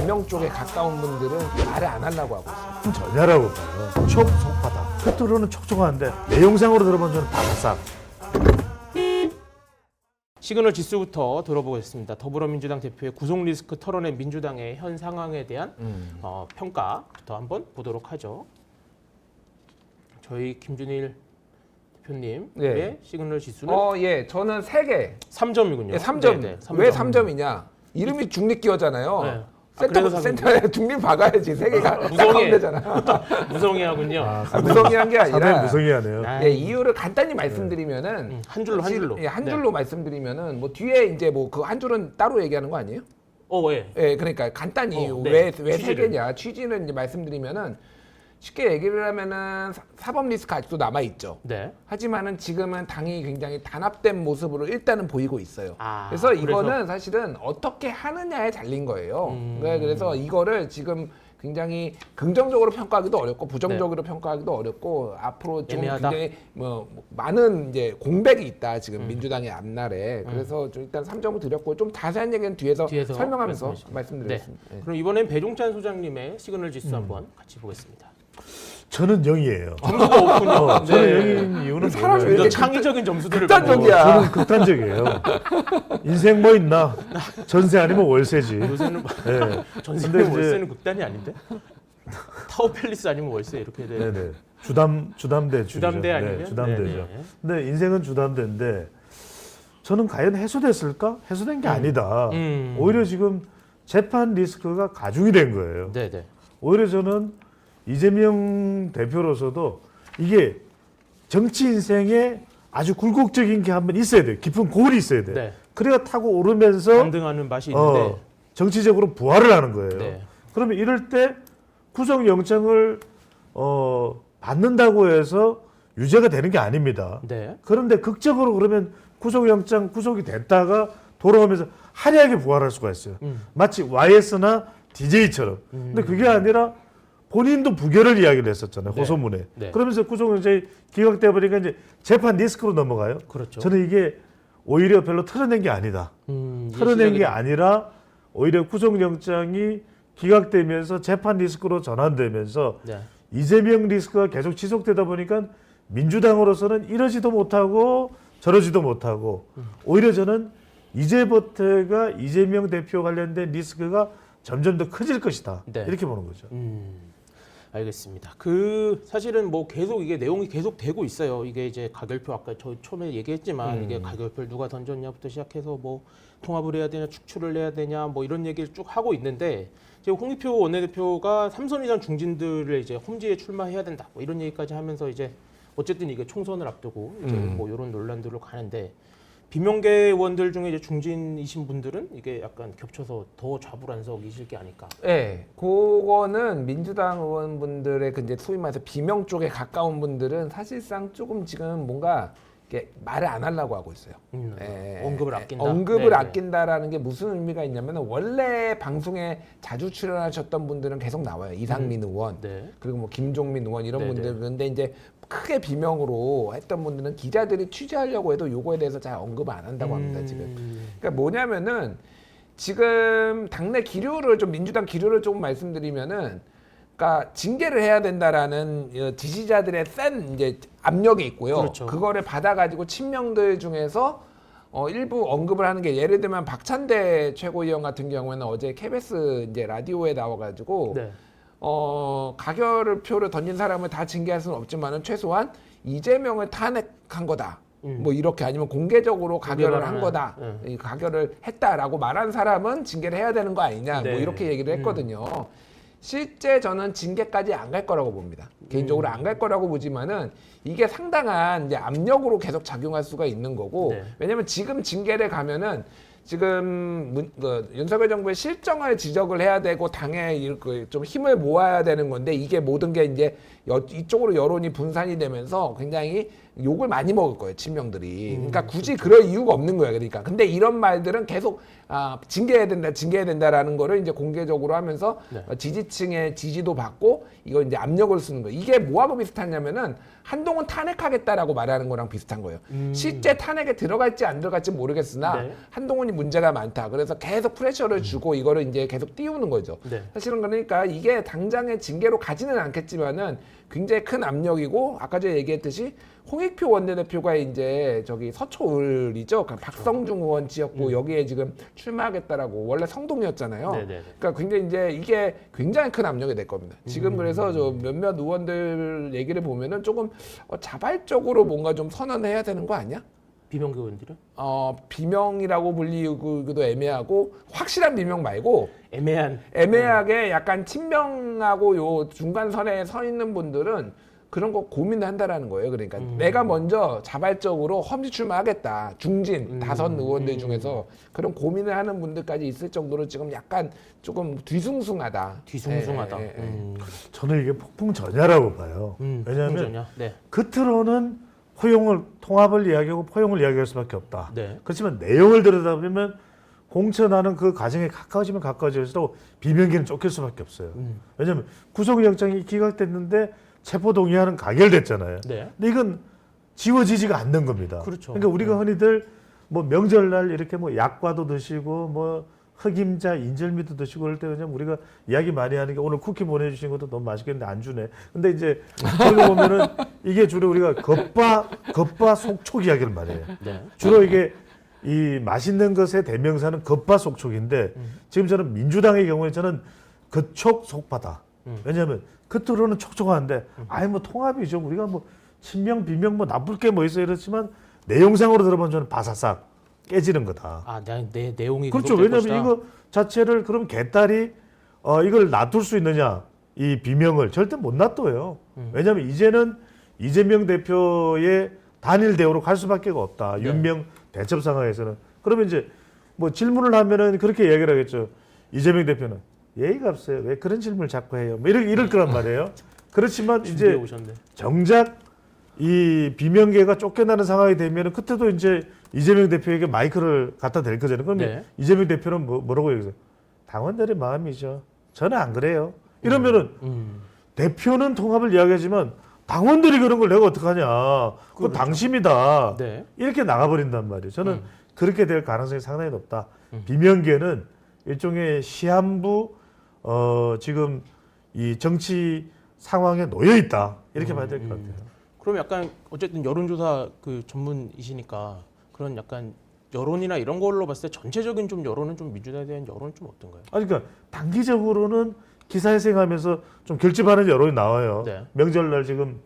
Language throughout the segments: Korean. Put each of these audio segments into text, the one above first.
비명 쪽에 가까운 분들은 말을 안 하려고 하고 있어요. 전혀라고 봐요. 촉속하다. 겉으로는 촉촉한데 내용상으로 들어보면 저는 바삭. 시그널 지수부터 들어보겠습니다. 더불어민주당 대표의 구속 리스크 털어낸 민주당의 현 상황에 대한 평가부터 한번 보도록 하죠. 저희 김준일 대표님의 네. 시그널 지수는 예, 저는 3개. 3점이군요. 예, 3점. 네, 네, 3점. 왜 3점이냐? 이름이 중립기어잖아요. 네. 센터에 중립 박아야지. 3개가 무성의 되잖아. 무성의하군요. 무성의한 게 상당히 아니라 무성의하네요. 아, 예, 이유를 간단히 말씀드리면은 한 줄로. 예, 한 줄로 말씀드리면은 뭐 뒤에 이제 뭐 그 한 줄은 따로 얘기하는 거 아니에요? 예. 예, 그러니까 간단히 네. 왜 세 취지를. 개냐 취지는 이제 말씀드리면은 쉽게 얘기를 하면은 사법 리스크 아직도 남아 있죠. 네. 하지만은 지금은 당이 굉장히 단합된 모습으로 일단은 보이고 있어요. 아, 그래서 이거는 사실은 어떻게 하느냐에 달린 거예요. 그래서 이거를 지금 굉장히 긍정적으로 평가하기도 어렵고 부정적으로 평가하기도 어렵고 앞으로 좀 애매하다. 굉장히 뭐 많은 이제 공백이 있다 지금 민주당의 앞날에. 그래서 좀 일단 3점을 드렸고 좀 자세한 얘기는 뒤에서 설명하면서 말씀드리겠습니다. 네. 그럼 이번엔 배종찬 소장님의 시그널 지수 한번 같이 보겠습니다. 저는 0이에요. 점수가 없군요. 저는 0인 이유는 사람이 뭐냐면 왜 이렇게 창의적인 점수들을 극단적이야. 저는 극단적이에요. 인생 뭐 있나? 전세 아니면 월세지. 요새는 네. 전세 근데 이제- 월세는 극단이 아닌데 타워 팰리스 아니면 월세 이렇게 돼. 네네. 주담대 주죠. 주담대 아니면? 네, 주담대죠. 네네. 근데 인생은 주담대인데 저는 과연 해소됐을까? 해소된 게 아니다. 오히려 지금 재판 리스크가 가중이 된 거예요. 네네. 오히려 저는 이재명 대표로서도 이게 정치 인생에 아주 굴곡적인 게 한번 있어야 돼요. 깊은 골이 있어야 돼요. 네. 그래야 타고 오르면서 반등하는 맛이 있는데. 정치적으로 부활을 하는 거예요. 네. 그러면 이럴 때 구속영장을 받는다고 해서 유죄가 되는 게 아닙니다. 네. 그런데 극적으로 그러면 구속영장 구속이 됐다가 돌아오면서 화려하게 부활할 수가 있어요. 마치 YS나 DJ처럼. 근데 그게 아니라 본인도 부결을 이야기를 했었잖아요. 네. 호소문에. 네. 그러면서 구속영장이 기각돼 버리니까 이제 재판 리스크로 넘어가요. 그렇죠. 저는 이게 오히려 별로 털어낸 게 아니다. 이제 털어낸 게 시작이 아니라 오히려 구속영장이 기각되면서 재판 리스크로 전환되면서 네. 이재명 리스크가 계속 지속되다 보니까 민주당으로서는 이러지도 못하고 저러지도 못하고 오히려 저는 이제부터가 이재명 대표 관련된 리스크가 점점 더 커질 것이다. 네. 이렇게 보는 거죠. 알겠습니다. 사실은 뭐 계속 이게 내용이 계속 되고 있어요. 이게 이제 가결표 아까 저 처음에 얘기했지만 이게 가결표를 누가 던졌냐부터 시작해서 뭐 통합을 해야 되냐, 축출을 해야 되냐, 뭐 이런 얘기를 쭉 하고 있는데 지금 홍익표 원내대표가 3선 이상 중진들을 이제 험지에 출마해야 된다, 뭐 이런 얘기까지 하면서 이제 어쨌든 이게 총선을 앞두고 이제 뭐 이런 논란들로 가는데. 비명계 의원들 중에 이제 중진이신 분들은 이게 약간 겹쳐서 더 좌불안석이실 게 아닐까. 네, 그거는 민주당 의원분들의 그 이제 소위 말해서 비명 쪽에 가까운 분들은 사실상 조금 지금 뭔가 이렇게 말을 안 하려고 하고 있어요. 언급을 아낀다. 언급을 네네. 아낀다라는 게 무슨 의미가 있냐면 원래 방송에 자주 출연하셨던 분들은 계속 나와요. 이상민 의원, 네. 그리고 뭐 김종민 의원 이런 네네. 분들. 근데 이제 크게 비명으로 했던 분들은 기자들이 취재하려고 해도 요거에 대해서 잘 언급을 안 한다고 합니다. 지금. 그러니까 뭐냐면은 지금 당내 기류를 좀 민주당 기류를 조금 말씀드리면은 그러니까 징계를 해야 된다라는 지지자들의 센 이제 압력이 있고요. 그렇죠. 그거를 받아가지고 친명들 중에서 일부 언급을 하는 게 예를 들면 박찬대 최고위원 같은 경우에는 어제 KBS 이제 라디오에 나와가지고 네. 가결 표를 던진 사람을 다 징계할 수는 없지만은 최소한 이재명을 탄핵한 거다. 뭐 이렇게 아니면 공개적으로 가결을 한 거다. 이 가결을 했다라고 말한 사람은 징계를 해야 되는 거 아니냐. 네. 뭐 이렇게 얘기를 했거든요. 실제 저는 징계까지 안 갈 거라고 봅니다. 개인적으로 안 갈 거라고 보지만은 이게 상당한 이제 압력으로 계속 작용할 수가 있는 거고. 네. 왜냐면 지금 징계를 가면은 지금 윤석열 정부의 실정을 지적을 해야 되고 당에 좀 힘을 모아야 되는 건데 이게 모든 게 이제 이쪽으로 여론이 분산이 되면서 굉장히 욕을 많이 먹을 거예요, 친명들이. 그러니까 굳이 그럴 이유가 없는 거예요. 그러니까. 근데 이런 말들은 계속 징계해야 된다라는 거를 이제 공개적으로 하면서 네. 지지층의 지지도 받고 이거 이제 압력을 쓰는 거예요. 이게 뭐하고 비슷하냐면은 한동훈 탄핵하겠다라고 말하는 거랑 비슷한 거예요. 실제 탄핵에 들어갈지 안 들어갈지 모르겠으나 네. 한동훈이 문제가 많다. 그래서 계속 프레셔를 주고 이거를 이제 계속 띄우는 거죠. 네. 사실은 그러니까 이게 당장의 징계로 가지는 않겠지만은 굉장히 큰 압력이고 아까 전에 얘기했듯이 홍익표 원내대표가 이제 저기 서초을이죠. 그러니까 박성중 의원 지역구 여기에 지금 출마하겠다라고 원래 성동이었잖아요. 네네네. 그러니까 굉장히 이제 이게 굉장히 큰 압력이 될 겁니다. 지금 그래서 저 몇몇 의원들 얘기를 보면은 조금 자발적으로 뭔가 좀 선언해야 되는 거 아니야? 비명계 의원들은 비명이라고 불리기도 애매하고 확실한 비명 말고 애매하게 약간 친명하고 요 중간선에 서 있는 분들은 그런 거 고민을 한다라는 거예요. 그러니까 내가 먼저 자발적으로 험지 출마하겠다. 중진 다섯 의원들 중에서 그런 고민을 하는 분들까지 있을 정도로 지금 약간 조금 뒤숭숭하다. 뒤숭숭하다. 예, 예, 예. 저는 이게 폭풍 전야라고 봐요. 왜냐하면 풍전야. 네. 겉으로는 통합을 이야기하고 포용을 이야기할 수밖에 없다. 네. 그렇지만 내용을 들여다보면 공천하는 그 과정에 가까워지면 가까워질수록 비명계는 쫓길 수밖에 없어요. 왜냐하면 구속영장이 기각됐는데 체포동의안은 가결됐잖아요. 네. 근데 이건 지워지지가 않는 겁니다. 그렇죠. 그러니까 우리가 흔히들 뭐 명절날 이렇게 뭐 약과도 드시고 뭐 흑임자, 인절미도 드시고 그럴 때 그냥 우리가 이야기 많이 하는 게 오늘 쿠키 보내주신 것도 너무 맛있겠는데 안 주네. 근데 이제 그러고 보면은 이게 주로 우리가 겉바 속촉 이야기를 말해요. 네. 주로 이게 이 맛있는 것의 대명사는 겉바 속촉인데 지금 저는 민주당의 경우에 저는 겉촉 속바다. 왜냐하면 겉으로는 촉촉한데 아예 뭐 통합이죠. 우리가 뭐 친명 비명 뭐 나쁠 게 뭐 있어 이렇지만 내용상으로 들어보면 저는 바사삭 깨지는 거다. 내 내용이 그렇죠. 왜냐하면 이거 자체를 그럼 개딸이 이걸 놔둘 수 있느냐 이 비명을 절대 못 놔둬요. 왜냐하면 이제는 이재명 대표의 단일 대우로 갈 수밖에 없다. 네. 윤명 대첩 상황에서는 그러면 이제 뭐 질문을 하면은 그렇게 이야기를 하겠죠. 이재명 대표는 예의가 없어요. 왜 그런 질문을 자꾸 해요? 뭐 이럴 거란 말이에요. 그렇지만 이제 오셨네. 정작 이 비명계가 쫓겨나는 상황이 되면 그때도 이제 이재명 대표에게 마이크를 갖다 댈 거잖아요. 그럼 네. 이재명 대표는 뭐라고 얘기해요? 당원들의 마음이죠. 저는 안 그래요. 이러면은 대표는 통합을 이야기하지만 당원들이 그런 걸 내가 어떡하냐. 그거 그렇죠. 당심이다. 네. 이렇게 나가버린단 말이에요. 저는 그렇게 될 가능성이 상당히 높다. 비명계는 일종의 시한부 지금 이 정치 상황에 놓여 있다. 이렇게 봐야 될 것 같아요. 그럼 약간 어쨌든 여론조사 그 전문이시니까 그런 약간 여론이나 이런 걸로 봤을 때 전체적인 좀 여론은 좀 민주당에 대한 여론은 좀 어떤가요? 그러니까 단기적으로는 기사회생하면서 좀 결집하는 여론이 나와요. 네. 명절날 지금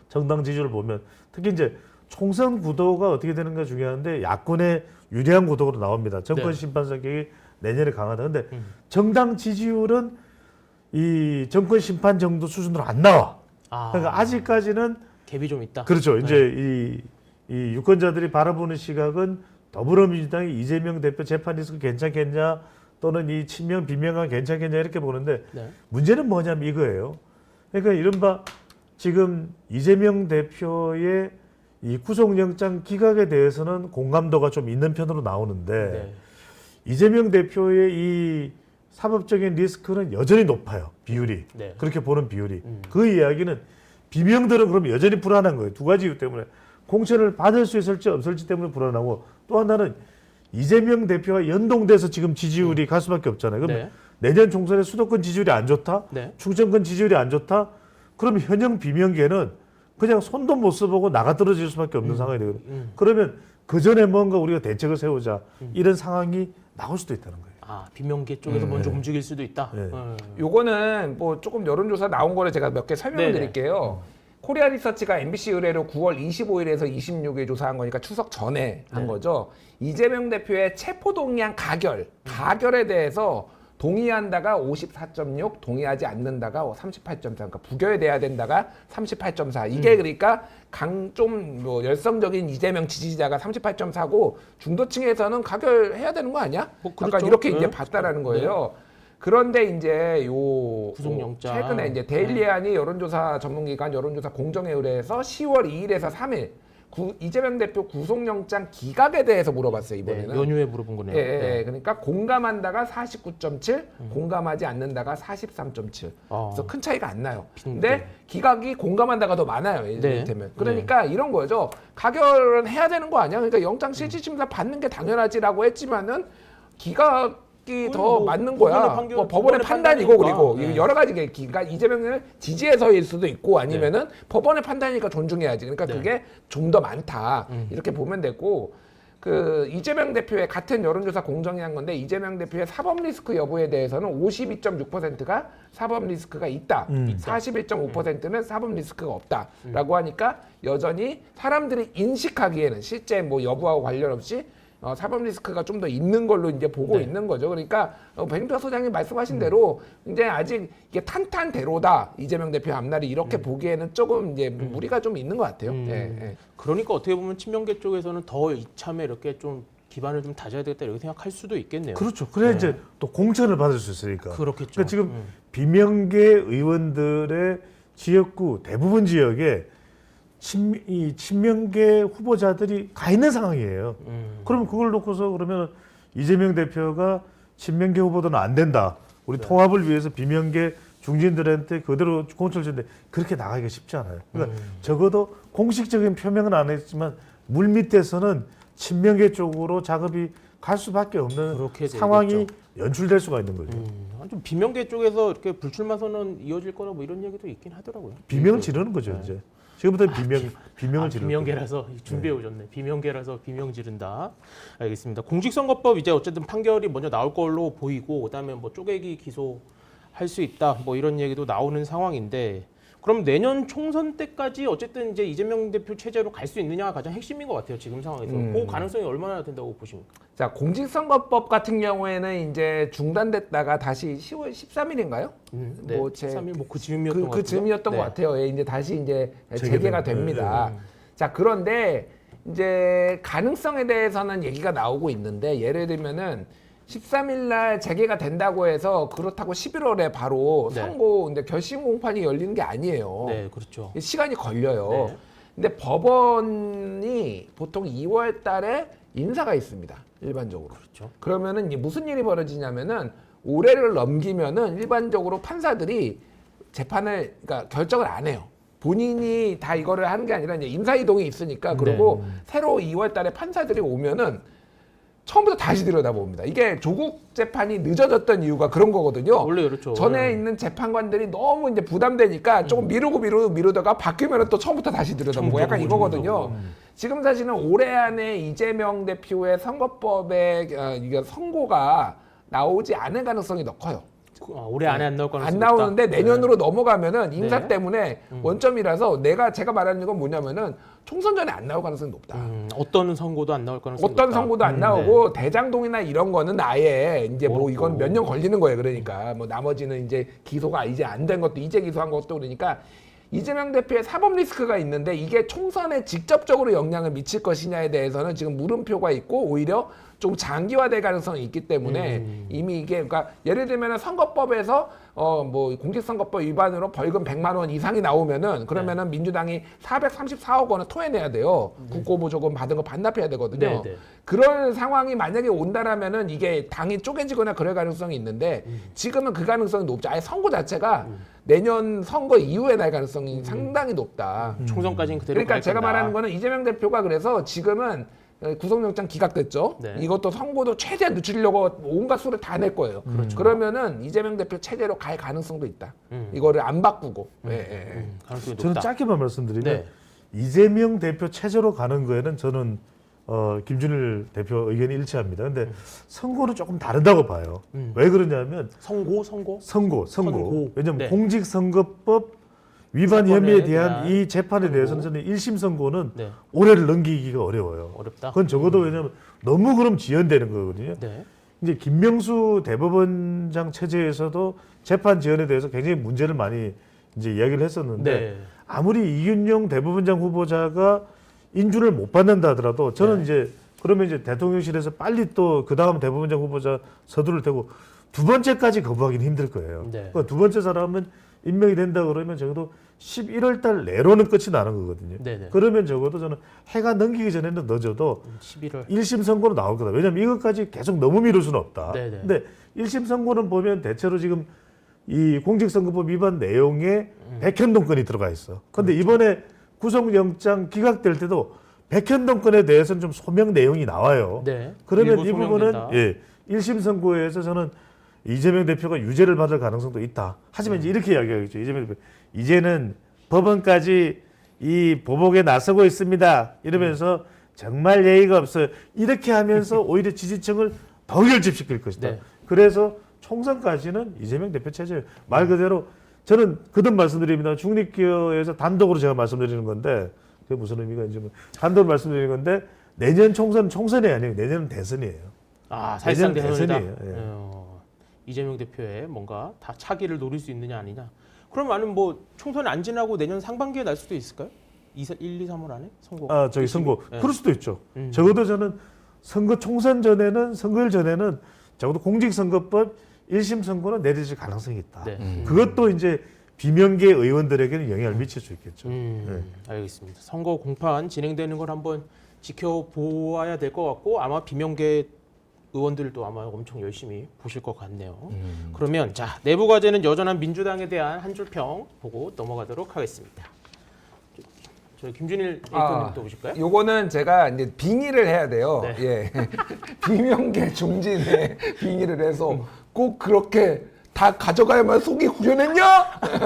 정당 지지를 보면 특히 이제 총선 구도가 어떻게 되는가 중요한데 야권의 유리한 구도로 나옵니다. 정권 네. 심판 성격이 내년에 강하다. 근데 정당 지지율은 이 정권 심판 정도 수준으로 안 나와. 그러니까 아직까지는 갭이 좀 있다. 그렇죠. 이제 이 유권자들이 바라보는 시각은 더불어민주당이 이재명 대표 재판 리스크 괜찮겠냐 또는 이 친명 비명한 괜찮겠냐 이렇게 보는데 네. 문제는 뭐냐면 이거예요. 그러니까 이른바 지금 이재명 대표의 이 구속영장 기각에 대해서는 공감도가 좀 있는 편으로 나오는데 네. 이재명 대표의 이 사법적인 리스크는 여전히 높아요. 비율이. 네. 그렇게 보는 비율이. 그 이야기는 비명들은 그럼 여전히 불안한 거예요. 두 가지 이유 때문에. 공천을 받을 수 있을지 없을지 때문에 불안하고 또 하나는 이재명 대표와 연동돼서 지금 지지율이 갈 수밖에 없잖아요. 그럼 네. 내년 총선에 수도권 지지율이 안 좋다? 네. 충청권 지지율이 안 좋다? 그럼 현역 비명계는 그냥 손도 못 써보고 나가 떨어질 수밖에 없는 상황이 되거든요. 그러면 그 전에 뭔가 우리가 대책을 세우자 이런 상황이 나올 수도 있다는 거예요. 비명계 쪽에서 먼저 움직일 수도 있다. 네. 요거는 뭐 조금 여론조사 나온 거를 제가 몇 개 설명을 네네. 드릴게요. 코리아 리서치가 MBC 의뢰로 9월 25일에서 26일 조사한 거니까 추석 전에 한 거죠. 이재명 대표의 체포동의안 가결에 대해서 동의한다가 54.6, 동의하지 않는다가 38.4, 그러니까 부결돼야 된다가 38.4. 이게 그러니까 좀 뭐 열성적인 이재명 지지자가 38.4고 중도층에서는 가결해야 되는 거 아니야? 뭐 그렇죠. 약간 이렇게 네. 이제 봤다라는 거예요. 그런데 이제 요 구속영장. 최근에 이제 데일리안이 여론조사 전문기관 여론조사 공정에 의뢰해서 10월 2일에서 3일 이재명 대표 구속영장 기각에 대해서 물어봤어요 이번에는. 네, 연휴에 물어본 거네요. 예, 네. 그러니까 공감한다가 49.7, 공감하지 않는다가 43.7. 그래서 큰 차이가 안 나요. 근데 기각이 공감한다가 더 많아요. 이를테면. 그러니까 이런 거죠. 가결은 해야 되는 거 아니야? 그러니까 영장 실질심사 받는 게 당연하지라고 했지만은 기각이 더 뭐 맞는 거야. 법원의 판단이고 그리고 네. 여러 가지 게 그러니까 이재명을 지지해서일 수도 있고 아니면은 법원의 판단이니까 존중해야지. 그러니까 그게 좀 더 많다. 이렇게 보면 되고 그 이재명 대표의 같은 여론조사 공정이 한 건데 이재명 대표의 사법 리스크 여부에 대해서는 52.6%가 사법 리스크가 있다. 41.5%는 사법 리스크가 없다라고 하니까 여전히 사람들이 인식하기에는 실제 뭐 여부하고 관련 없이 사법 리스크가 좀 더 있는 걸로 이제 보고 있는 거죠. 그러니까 백인표 소장님 말씀하신 대로 이제 아직 이게 탄탄대로다 이재명 대표 앞날이 이렇게 보기에는 조금 이제 무리가 좀 있는 것 같아요. 예. 그러니까 어떻게 보면 친명계 쪽에서는 더 이참에 이렇게 좀 기반을 좀 다져야 되겠다 이렇게 생각할 수도 있겠네요. 그렇죠. 그래야 이제 또 공천을 받을 수 있으니까. 그렇겠죠. 그러니까 지금 비명계 의원들의 지역구 대부분 지역에 이 친명계 후보자들이 가 있는 상황이에요. 그러면 그걸 놓고서 그러면 이재명 대표가 친명계 후보도는 안 된다. 우리 통합을 위해서 비명계 중진들한테 그대로 공천을 주는데 그렇게 나가기가 쉽지 않아요. 그러니까 적어도 공식적인 표명은 안 했지만 물 밑에서는 친명계 쪽으로 작업이 갈 수밖에 없는 그렇게 상황이 되겠죠. 연출될 수가 있는 거죠. 좀 비명계 쪽에서 이렇게 불출마 선언 이어질 거나 뭐 이런 얘기도 있긴 하더라고요. 비명을 지르는 거죠 이제. 지금부터 비명을 지르는 비명계라서 준비해 오셨네. 비명계라서 비명 지른다. 알겠습니다. 공직선거법 이제 어쨌든 판결이 먼저 나올 걸로 보이고 그다음에 뭐 쪼개기 기소할 수 있다. 뭐 이런 얘기도 나오는 상황인데 그럼 내년 총선 때까지 어쨌든 이제 이재명 대표 체제로 갈 수 있느냐가 가장 핵심인 것 같아요. 지금 상황에서. 그 가능성이 얼마나 된다고 보십니까? 자, 공직선거법 같은 경우에는 이제 중단됐다가 다시 10월 13일인가요? 네. 뭐 13일 뭐 그 즈음이었던 것 그 같은데. 즈음이었던 네. 것 같아요. 예, 이제 다시 이제 재개된, 재개가 됩니다. 자, 그런데 이제 가능성에 대해서는 얘기가 나오고 있는데 예를 들면은 13일 날 재개가 된다고 해서 그렇다고 11월에 바로 네. 선고 근데 결심 공판이 열리는 게 아니에요. 네, 그렇죠. 시간이 걸려요. 네. 근데 법원이 보통 2월 달에 인사가 있습니다. 일반적으로. 그렇죠. 그러면은 이제 무슨 일이 벌어지냐면은 올해를 넘기면은 일반적으로 판사들이 재판을 그러니까 결정을 안 해요. 본인이 다 이거를 하는 게 아니라 이제 인사 이동이 있으니까 그리고 새로 2월 달에 판사들이 오면은 처음부터 다시 들여다봅니다. 이게 조국 재판이 늦어졌던 이유가 그런 거거든요. 원래 그렇죠. 전에 있는 재판관들이 너무 이제 부담되니까 조금 미루다가 바뀌면 또 처음부터 다시 들여다보고 약간 이거거든요. 지금 사실은 올해 안에 이재명 대표의 선거법에 이게 선고가 나오지 않을 가능성이 더 커요. 올해 안에 안 나올 가능성이 안 나오는데 있다? 내년으로 넘어가면은 인사 네. 때문에 원점이라서 제가 말하는 건 뭐냐면은 총선 전에 안 나올 가능성이 높다. 어떤 선고도 안 나올 가능성이 어떤 높다. 선고도 안 나오고 대장동이나 이런 거는 아예 이제 뭐 어렵고. 이건 몇 년 걸리는 거예요. 그러니까 뭐 나머지는 이제 기소가 이제 안 된 것도 이제 기소한 것도 그러니까 이재명 대표의 사법 리스크가 있는데 이게 총선에 직접적으로 영향을 미칠 것이냐에 대해서는 지금 물음표가 있고 오히려 좀 장기화될 가능성이 있기 때문에 이미 이게 그러니까 예를 들면 선거법에서 뭐 공직선거법 위반으로 벌금 100만 원 이상이 나오면은 그러면은 민주당이 434억 원을 토해내야 돼요. 국고보조금 받은 거 반납해야 되거든요. 네. 그런 상황이 만약에 온다라면은 이게 당이 쪼개지거나 그럴 가능성이 있는데 지금은 그 가능성이 높죠. 아예 선고 자체가 내년 선거 이후에 날 가능성이 상당히 높다. 총선까지는 그대로 그러니까 갈 제가 건다. 말하는 거는 이재명 대표가 그래서 지금은 구속영장 기각됐죠. 네. 이것도 선고도 최대한 늦추려고 온갖 수를 다 낼 거예요. 그러면은 이재명 대표 체제로 갈 가능성도 있다. 이거를 안 바꾸고. 가능성이 저는 높다. 짧게만 말씀드리면 네. 이재명 대표 체제로 가는 거에는 저는 김준일 대표 의견이 일치합니다. 근데 선고는 조금 다르다고 봐요. 왜 그러냐면 선고? 선고. 왜냐하면 네. 공직선거법 위반 사건에 혐의에 대한 대한 이 재판에 선고. 대해서는 저는 1심 선고는 네. 올해를 넘기기가 어려워요. 어렵다. 그건 적어도 왜냐하면 너무 그럼 지연되는 거거든요. 네. 이제 김명수 대법원장 체제에서도 재판 지연에 대해서 굉장히 문제를 많이 이제 이야기를 했었는데 네. 아무리 이균용 대법원장 후보자가 인준을 못 받는다 하더라도 저는 네. 이제 그러면 이제 대통령실에서 빨리 또 그 다음 대법원장 후보자 서두를 테고 두 번째까지 거부하기는 힘들 거예요. 네. 그러니까 두 번째 사람은 임명이 된다 그러면 적어도 11월 달 내로는 끝이 나는 거거든요. 네네. 그러면 적어도 저는 해가 넘기기 전에는 늦어도 11월. 1심 선고로 나올 거다. 왜냐하면 이것까지 계속 너무 미룰 수는 없다. 네네. 근데 1심 선고는 보면 대체로 지금 이 공직선거법 위반 내용에 백현동건이 들어가 있어. 근데 그렇죠. 이번에 구속영장 기각될 때도 백현동건에 대해서는 좀 소명 내용이 나와요. 네. 그러면 일부 이 부분은 소명된다. 예, 1심 선고에서 저는 이재명 대표가 유죄를 받을 가능성도 있다. 하지만 이제 이렇게 이야기하겠죠. 이재명 대표 이제는 법원까지 이 보복에 나서고 있습니다. 이러면서 정말 예의가 없어요. 이렇게 하면서 오히려 지지층을 더 결집시킬 것이다. 네. 그래서 총선까지는 이재명 대표 체제예요. 말 그대로 저는 거듭 말씀드립니다. 중립기업에서 단독으로 제가 말씀드리는 건데 그게 무슨 의미가 있는지 단독으로 말씀드리는 건데 내년 총선은 총선이 아니에요. 내년은 대선이에요. 아, 사실상 내년 대선이다. 대선이에요. 예. 이재명 대표의 뭔가 다 차기를 노릴 수 있느냐 아니냐. 그럼 나는 뭐 총선 안 지나고 내년 상반기에 날 수도 있을까요? 1, 2, 3월 안에 선거. 아, 저기 선거. 네. 그럴 수도 있죠. 적어도 저는 선거 총선 전에는 선거일 전에는 적어도 공직선거법 1심 선고는 내려질 가능성이 있다. 네. 그것도 이제 비명계 의원들에게는 영향을 미칠 수 있겠죠. 알겠습니다. 선거 공판 진행되는 걸 한번 지켜보아야 될 것 같고 아마 비명계 의원들도 아마 엄청 열심히 보실 것 같네요. 그러면 자 내부 과제는 여전한 민주당에 대한 한 줄 평 보고 넘어가도록 하겠습니다. 저희 김준일 에디터님도 보실까요? 요거는 제가 이제 빙의를 해야 돼요. 네. 예. 비명계 중진에 빙의를 해서 꼭 그렇게 다 가져가야만 속이 후련했냐?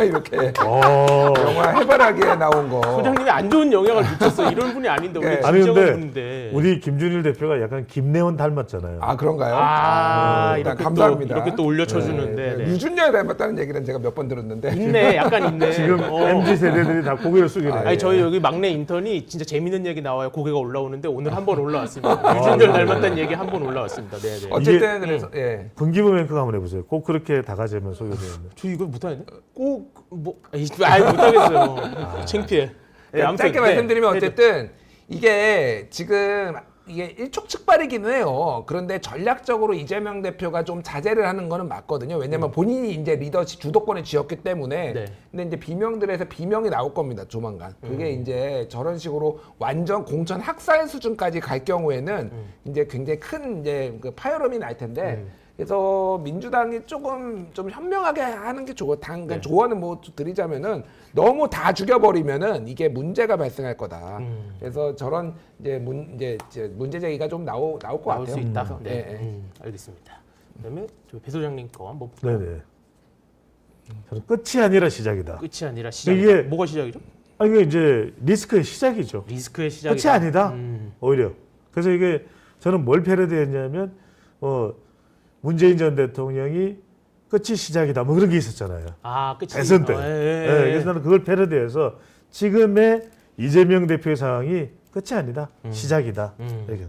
이렇게 영화 해바라기에 나온 거. 소장님이 안 좋은 영향을 미쳤어. 이런 분이 아닌데 우리 네. 아니 진정한 근데 분인데. 우리 김준일 대표가 약간 김내원 닮았잖아요. 아 그런가요? 이렇게 감사합니다. 또 이렇게 또 올려쳐주는데. 네. 유준열 닮았다는 얘기는 제가 몇 번 들었는데. 있네, 약간 있네. 지금 MZ 세대들이 다 고개를 숙이네요. 아니 저희 여기 막내 인턴이 진짜 재밌는 얘기 나와요. 고개가 올라오는데 오늘 한 번 올라왔습니다. 유준열 닮았다는 얘기 한 번 올라왔습니다. 네, 네. 어쨌든 그래서 예. 분기부 맹크가 한번 해보세요. 꼭 그렇게 다 가지면 소개되는. 저 이거 못하는데? 꼭뭐 못하겠어요. 창피해. 네, 아무튼, 짧게 네. 말씀드리면 네, 어쨌든 이게 지금 이게 일촉즉발이기는 해요. 그런데 전략적으로 이재명 대표가 좀 자제를 하는 거는 맞거든요. 왜냐면 본인이 이제 리더십 주도권을 쥐었기 때문에. 네. 근데 이제 비명들에서 비명이 나올 겁니다. 조만간. 그게 이제 저런 식으로 완전 공천 학살 수준까지 갈 경우에는 이제 굉장히 큰 이제 그 파열음이 날 텐데. 그래서 민주당이 조금 좀 현명하게 하는 게 당간 조언은 뭐 드리자면은 너무 다 죽여버리면은 이게 문제가 발생할 거다. 그래서 저런 이제 문제 제기가 좀 나올 것 나올 같아요. 수 있다. 그래서, 네, 예, 예. 알겠습니다. 그다음에 배 소장님 거 한번 볼까요? 네네. 저는 끝이 아니라 시작이다. 끝이 아니라 시작이다. 이게- 뭐가 시작이죠? 아 이게 이제 리스크의 시작이죠. 리스크의 시작이다. 끝이 아니다. 오히려. 그래서 이게 저는 뭘 패러디했냐면 문재인 전 대통령이 끝이 시작이다. 뭐 그런 게 있었잖아요. 아, 끝이 대선 때. 예. 그래서 나는 그걸 패러디해서 지금의 이재명 대표의 상황이 끝이 아니다. 시작이다. 이렇게.